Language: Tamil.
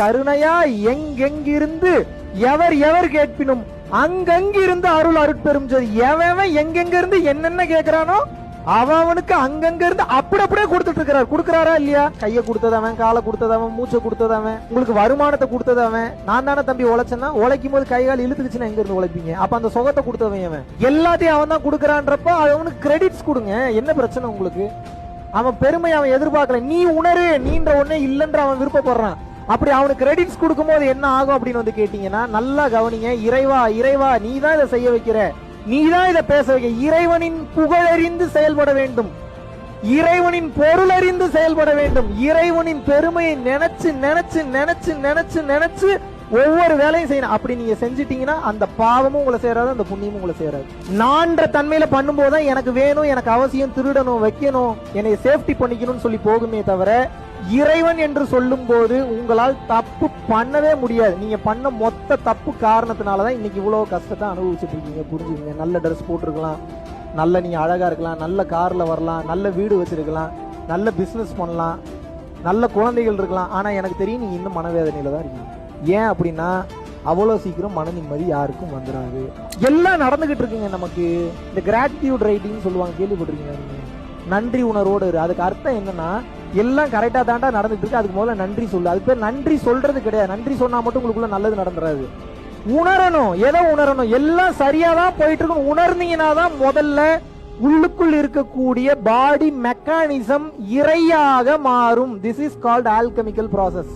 கருணையா எங்கெங்கிருந்து எவர் எவர் கேட்பினும் அங்கங்கிருந்து அருள் அருட்பெரும் ஜோதி. எவன் எங்கெங்க இருந்து என்னென்ன கேட்கிறானோ அவனுக்கு அங்கங்க இருந்து அப்படியே கொடுத்துட்டு இருக்கிறார். கொடுக்கறாரா இல்லையா? கையை கொடுத்ததவன், காலை கொடுத்ததவன், மூச்சை கொடுத்ததவன், உங்களுக்கு வருமானத்தை கொடுத்ததவன். நான் தானே தம்பி உழைச்சேன்னா, உழைக்கும் போது கை கால் இழுத்துக்குச்சுன்னா எங்க இருந்து உழைப்பீங்க? அப்ப அந்த சுகத்தை கொடுத்தவன் அவன். எல்லாத்தையும் அவன் தான் கொடுக்கறான்றப்ப அவனுக்கு கிரெடிட்ஸ் கொடுங்க. என்ன பிரச்சனை உங்களுக்கு? அவன் பெருமை அவன் எதிர்பார்க்கல. நீ உணரு, நீன்ற ஒன்னே இல்லைன்ற அவன் விருப்பப்படுறான். அப்படி அவனுக்கு கிரெடிட்ஸ் கொடுக்கும் போது என்ன ஆகும் அப்படின்னு வந்து கேட்டீங்கன்னா, நல்லா கவனிங்க. இறைவா இறைவா நீ தான் இதை செய்ய வைக்கிற, நீதான் இதை பேச வைக்க. இறைவனின் புகழறிந்து செயல்பட வேண்டும், இறைவனின் பொருள் அறிந்து செயல்பட வேண்டும். இறைவனின் பெருமையை நினைச்சு நினைச்சு நினைச்சு நினைச்சு நினைச்சு ஒவ்வொரு வேலையும் செய்யணும். அப்படி நீங்க செஞ்சிட்டீங்கன்னா அந்த பாவமும் உங்களை சேராது, அந்த புண்ணியமும் உங்களை சேராது. நான்ற தன்மையில பண்ணும்போது எனக்கு வேணும், எனக்கு அவசியம், திருடணும், வைக்கணும், என்னை சேஃப்டி பண்ணிக்கணும்னு சொல்லி போகுமே தவிர, இறைவன் என்று சொல்லும் போது உங்களால் தப்பு பண்ணவே முடியாது. நீங்க பண்ண மொத்த தப்பு காரணத்தினாலதான் இன்னைக்கு இவ்வளவு கஷ்டத்தை அனுபவிச்சுட்டு இருக்கீங்க. புரிஞ்சுக்கங்க. நல்ல ட்ரெஸ் போட்டிருக்கலாம், நல்ல நீங்க அழகா இருக்கலாம், நல்ல கார்ல வரலாம், நல்ல வீடு வச்சிருக்கலாம், நல்ல பிசினஸ் பண்ணலாம், நல்ல குழந்தைகள் இருக்கலாம். ஆனா எனக்கு தெரியும் நீங்க இன்னும் மனவேதனையில தான் இருக்கீங்க. ஏன் அப்படின்னா அவ்வளவு சீக்கிரம் மன நிம்மதி யாருக்கும் வந்துடாது. எல்லாம் நடந்துகிட்டு இருக்குங்க. நமக்கு இந்த கிராட்டிடியூட் ரைட்டிங் சொல்லுவாங்க, கேள்விப்பட்டிருக்கீங்க? நன்றி உணர்வோடு. அதுக்கு அர்த்தம் என்னன்னா, எல்லாம் கரெக்டா தாண்டா நடந்துட்டு இருக்கு, அதுக்கு முதல்ல நன்றி சொல்லு. அது பேர் நன்றி சொல்றது கிடையாது. நன்றி சொன்னா மட்டும் உங்களுக்குள்ள நல்லது நடந்துறாது. உணரணும். எதை உணரணும்? எல்லாம் சரியாதான் போயிட்டு இருக்கும் உணர்ந்தீங்கன்னா தான் முதல்ல உள்ளுக்குள் இருக்கக்கூடிய பாடி மெக்கானிசம் இறையாக மாறும். This is called alchemical process.